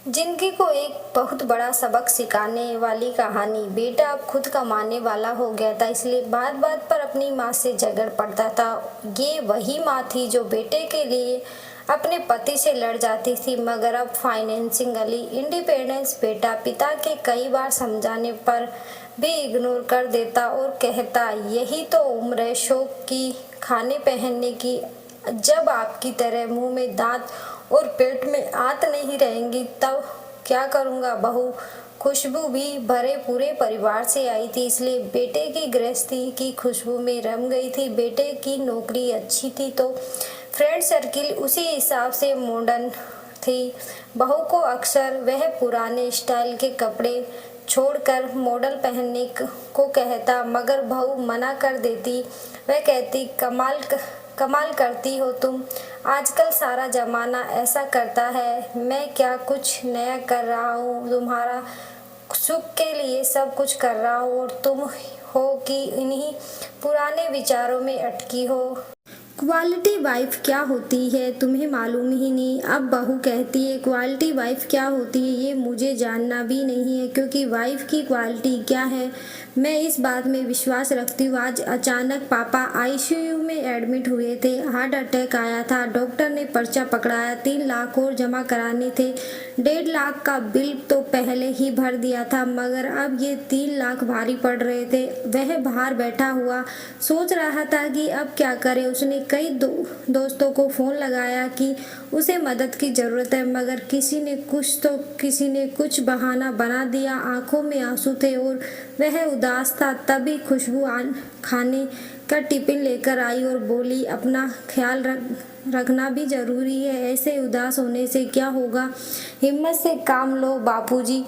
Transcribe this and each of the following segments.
जिंदगी को एक बहुत बड़ा सबक सिखाने वाली कहानी। बेटा अब खुद कमाने वाला हो गया था, इसलिए बात बात पर अपनी माँ से झगड़ पड़ता था। ये वही माँ थी जो बेटे के लिए अपने पति से लड़ जाती थी, मगर अब फाइनेंशियली इंडिपेंडेंस बेटा पिता के कई बार समझाने पर भी इग्नोर कर देता और कहता, यही तो उम्र है शौक की, खाने पहनने की। जब आपकी तरह मुंह में दांत और पेट में आंत नहीं रहेंगी तब क्या करूँगा बहू। खुशबू भी भरे पूरे परिवार से आई थी, इसलिए बेटे की गृहस्थी की खुशबू में रम गई थी। बेटे की नौकरी अच्छी थी तो फ्रेंड सर्किल उसी हिसाब से मॉडर्न थी। बहू को अक्सर वह पुराने स्टाइल के कपड़े छोड़कर मॉडल पहनने को कहता, मगर बहू मना कर देती। वह कहती, कमाल करती हो तुम, आजकल सारा जमाना ऐसा करता है, मैं क्या कुछ नया कर रहा हूँ, तुम्हारा सुख के लिए सब कुछ कर रहा हूँ और तुम हो कि इन्हीं पुराने विचारों में अटकी हो। क्वालिटी वाइफ क्या होती है तुम्हें मालूम ही नहीं। अब बहू कहती है, क्वालिटी वाइफ क्या होती है ये मुझे जानना भी नहीं है, क्योंकि वाइफ की क्वालिटी क्या है मैं इस बात में विश्वास रखती हूँ। आज अचानक पापा आईसीयू में एडमिट हुए थे, हार्ट अटैक आया था। डॉक्टर ने पर्चा पकड़ाया, 3 लाख और जमा कराने थे। 1.5 लाख का बिल तो पहले ही भर दिया था, मगर अब ये 3 लाख भारी पड़ रहे थे। वह बाहर बैठा हुआ सोच रहा था कि अब क्या करे। उसने कई दोस्तों को फ़ोन लगाया कि उसे मदद की ज़रूरत है, मगर किसी ने कुछ बहाना बना दिया। आंखों में आंसू थे और वह उदास था। तभी खुशबू खाने का टिफिन लेकर आई और बोली, अपना ख्याल रखना भी ज़रूरी है, ऐसे उदास होने से क्या होगा, हिम्मत से काम लो, बापूजी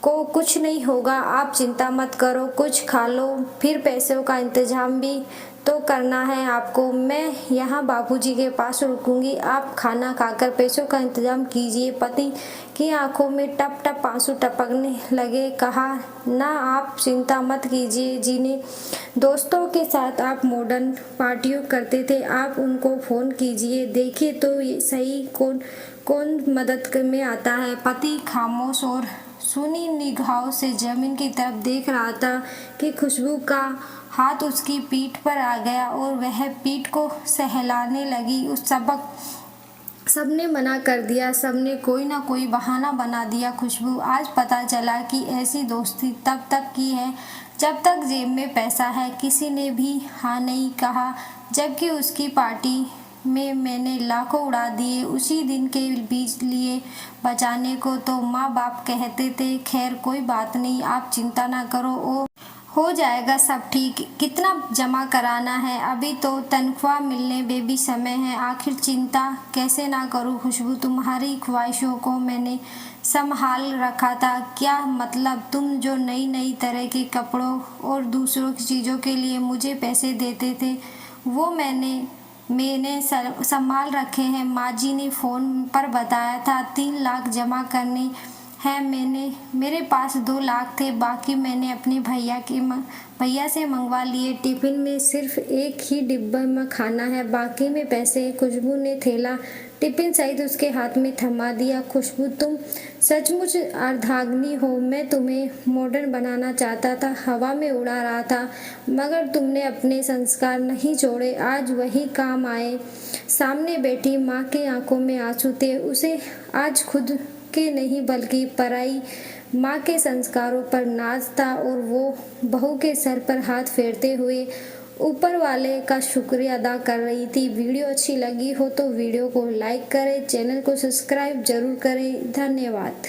को कुछ नहीं होगा, आप चिंता मत करो, कुछ खा लो, फिर पैसों का इंतजाम भी तो करना है आपको। मैं यहाँ बापूजी के पास रुकूंगी, आप खाना खाकर पैसों का इंतजाम कीजिए। पति की आंखों में टप टप आंसू टपकने लगे। कहा, ना आप चिंता मत कीजिए, जिन्हें दोस्तों के साथ आप मॉडर्न पार्टियों करते थे आप उनको फ़ोन कीजिए, देखिए तो ये सही कौन मदद में आता है। पति खामोश और सूनी निगाहों से जमीन की तरफ देख रहा था कि खुशबू का हाथ उसकी पीठ पर आ गया और वह पीठ को सहलाने लगी। सबने मना कर दिया, सबने कोई ना कोई बहाना बना दिया। खुशबू आज पता चला कि ऐसी दोस्ती तब तक की है जब तक जेब में पैसा है। किसी ने भी हाँ नहीं कहा, जबकि उसकी पार्टी में मैंने लाखों उड़ा दिए उसी दिन के बीच लिए बचाने को, तो माँ बाप कहते थे, खैर कोई बात नहीं, आप चिंता ना करो, ओ हो जाएगा सब ठीक। कितना जमा कराना है, अभी तो तनख्वाह मिलने में भी समय है, आखिर चिंता कैसे ना करूं। खुशबू, तुम्हारी ख्वाहिशों को मैंने संभाल रखा था। क्या मतलब? तुम जो नई तरह के कपड़ों और दूसरों की चीज़ों के लिए मुझे पैसे देते थे वो मैंने संभाल रखे हैं। माँ जी ने फ़ोन पर बताया था 3 लाख जमा करने हैं। मेरे पास 2 लाख थे, बाकी मैंने अपने भैया से मंगवा लिए। टिफिन में सिर्फ एक ही डिब्बा में खाना है, बाकी में पैसे। खुशबू ने थैला टिफिन सहित उसके हाथ में थमा दिया। खुशबू, तुम सचमुच अर्धांगिनी हो। मैं तुम्हें मॉडर्न बनाना चाहता था, हवा में उड़ा रहा था, मगर तुमने अपने संस्कार नहीं छोड़े, आज वही काम आए। सामने बैठी माँ की आंखों में आंसू थे। उसे आज खुद के नहीं बल्कि पराई माँ के संस्कारों पर नाज था और वो बहू के सर पर हाथ फेरते हुए ऊपर वाले का शुक्रिया अदा कर रही थी। वीडियो अच्छी लगी हो तो वीडियो को लाइक करें, चैनल को सब्सक्राइब जरूर करें। धन्यवाद।